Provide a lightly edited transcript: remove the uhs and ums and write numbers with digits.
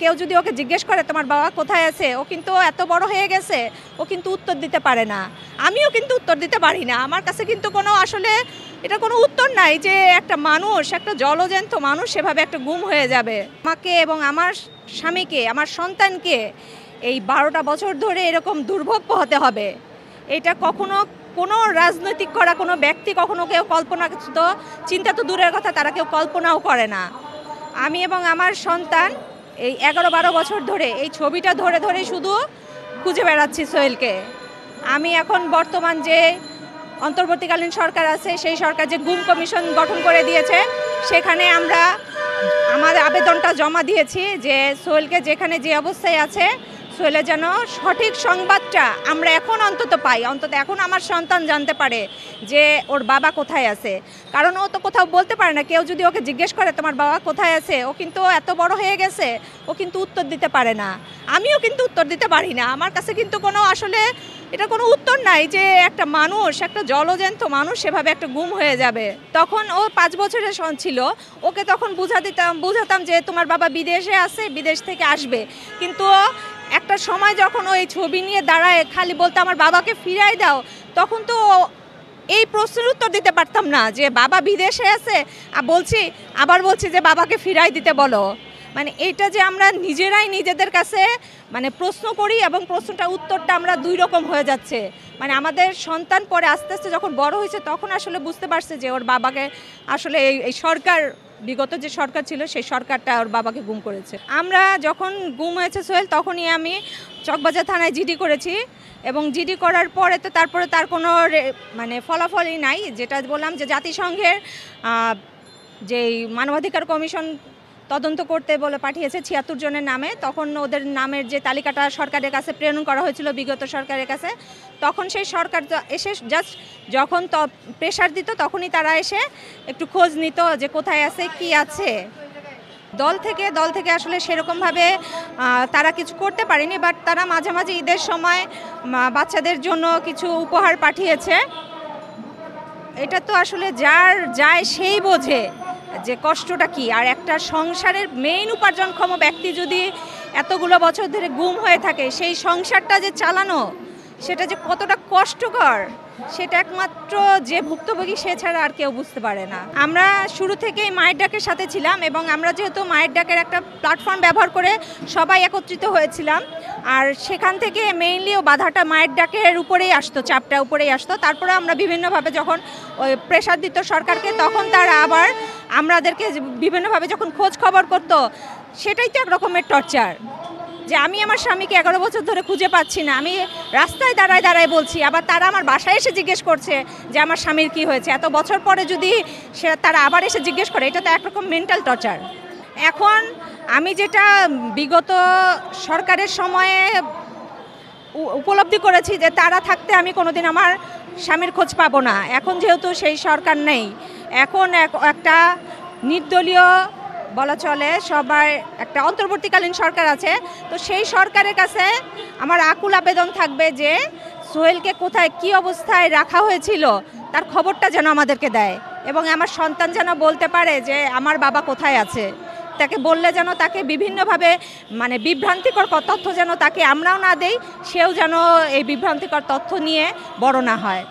কেউ যদি ওকে জিজ্ঞেস করে তোমার বাবা কোথায় আছে, ও কিন্তু এত বড় হয়ে গেছে, ও কিন্তু উত্তর দিতে পারে না। আমিও কিন্তু উত্তর দিতে পারি না। আমার কাছে কিন্তু কোনো আসলে এটা কোনো উত্তর নাই যে একটা মানুষ, একটা জলজ্যান্ত মানুষ সেভাবে একটা গুম হয়ে যাবে। আমাকে এবং আমার স্বামীকে, আমার সন্তানকে এই 12টা বছর ধরে এরকম দুর্ভোগ পোহাতে হবে, এটা কখনো কোনো রাজনৈতিক করা কোনো ব্যক্তি কখনো কেউ কল্পনা তো চিন্তা তো দূরের কথা, তারা কেউ কল্পনাও করে না। আমি এবং আমার সন্তান এই 11-12 বছর ধরে এই ছবিটা ধরে ধরে শুধু খুঁজে বেড়াচ্ছি সোহেলকে। আমি এখন বর্তমান যে অন্তর্বর্তীকালীন সরকার আছে, সেই সরকার যে গুম কমিশন গঠন করে দিয়েছে, সেখানে আমরা আমাদের আবেদনটা জমা দিয়েছি যে সোহেলকে যেখানে যে অবস্থায় আছে, সোহেলের যেন সঠিক সংবাদটা আমরা এখন অন্তত পাই, অন্তত এখন আমার সন্তান জানতে পারে যে ওর বাবা কোথায় আছে। কারণ ও তো কোথাও বলতে পারে না। কেউ যদি ওকে জিজ্ঞেস করে তোমার বাবা কোথায় আছে, ও কিন্তু এত বড় হয়ে গেছে, ও কিন্তু উত্তর দিতে পারে না। আমিও কিন্তু উত্তর দিতে পারি না। আমার কাছে কিন্তু কোনো আসলে এটা কোনো উত্তর নাই যে একটা মানুষ, একটা জলজ্যান্ত মানুষ সেভাবে একটা গুম হয়ে যাবে। তখন ও 5 বছরের ছিল, ওকে তখন বুঝাতাম যে তোমার বাবা বিদেশে আছে, বিদেশ থেকে আসবে। কিন্তু একটা সময় যখন ওই ছবি নিয়ে দাঁড়ায় খালি বলতো আমার বাবাকে ফিরাই দাও, তখন তো এই প্রশ্নের উত্তর দিতে পারতাম না যে বাবা বিদেশে আছে, আবার বলছি যে বাবাকে ফিরাই দিতে বলো। মানে এটা যে আমরা নিজেরাই নিজেদের কাছে মানে প্রশ্ন করি এবং প্রশ্নটা উত্তরটা আমরা দুই রকম হয়ে যাচ্ছে। মানে আমাদের সন্তান পরে আস্তে আস্তে যখন বড় হয়েছে তখন আসলে বুঝতে পারছে যে ওর বাবাকে আসলে এই সরকার, বিগত যে সরকার ছিল সেই সরকারটা ওর বাবাকে গুম করেছে। আমরা যখন গুম হয়েছে সোহেল, তখনই আমি চকবাজার থানায় জিডি করেছি এবং জিডি করার পরে তো তারপরে তার কোনো মানে ফলাফলই নাই। যেটা বললাম যে জাতিসংঘের যেই মানবাধিকার কমিশন তদন্ত করতে বলে পাঠিয়েছে 76 জনের নামে, তখন ওদের নামের যে তালিকাটা সরকারের কাছে প্রেরণ করা হয়েছিল বিগত সরকারের কাছে, তখন সেই সরকার এসে জাস্ট যখন প্রেশার দিত তখনই তারা এসে একটু খোঁজ নিত যে কোথায় আছে, কি আছে। দল থেকে আসলে সেরকমভাবে তারা কিছু করতে পারেনি, বাট তারা মাঝে মাঝে ঈদের সময় বাচ্চাদের জন্য কিছু উপহার পাঠিয়েছে। এটা তো আসলে যার যায় সেই বোঝে যে কষ্টটা কি। আর একটা সংসারের মেইন উপার্জনক্ষম ব্যক্তি যদি এতগুলো বছর ধরে গুম হয়ে থাকে, সেই সংসারটা যে চালানো সেটা যে কতটা কষ্টকর, সেটা একমাত্র যে ভুক্তভোগী সে ছাড়া আর কেউ বুঝতে পারে না। আমরা শুরু থেকেই মায়ের ডাকের সাথে ছিলাম এবং আমরা যেহেতু মায়ের ডাকের একটা প্ল্যাটফর্ম ব্যবহার করে সবাই একত্রিত হয়েছিলাম, আর সেখান থেকে মেইনলি ও বাধাটা মায়ের ডাকের উপরেই আসতো, চাপটা উপরেই আসতো। তারপরে আমরা বিভিন্নভাবে যখন ওই প্রেশার দিত সরকারকে, তখন তারা আবার আমাদেরকে বিভিন্নভাবে যখন খোঁজ খবর করতো, সেটাই তো এক রকমের টর্চার। যে আমি আমার স্বামীকে 11 বছর ধরে খুঁজে পাচ্ছি না, আমি রাস্তায় দাঁড়ায় বলছি, আবার তারা আমার বাসায় এসে জিজ্ঞেস করছে যে আমার স্বামীর কি হয়েছে। এত বছর পরে যদি তারা আবার এসে জিজ্ঞেস করে, এটা তো একরকম মেন্টাল টর্চার। এখন আমি যেটা বিগত সরকারের সময়ে উপলব্ধি করেছি যে তারা থাকতে আমি কোনোদিন আমার স্বামীর খোঁজ পাবো না। এখন যেহেতু সেই সরকার নেই, এখন একটা নির্দলীয় বলা চলে সবার একটা অন্তর্বর্তীকালীন সরকার আছে, তো সেই সরকারের কাছে আমার আকুল আবেদন থাকবে যে সোহেলকে কোথায় কি অবস্থায় রাখা হয়েছিল তার খবরটা যেন আমাদেরকে দেয় এবং আমার সন্তান যেন বলতে পারে যে আমার বাবা কোথায় আছে। তাকে বললে যেন তাকে বিভিন্নভাবে মানে বিভ্রান্তিকর তথ্য যেন তাকে আমরাও না দেই, সেও যেন এই বিভ্রান্তিকর তথ্য নিয়ে বড় না হয়।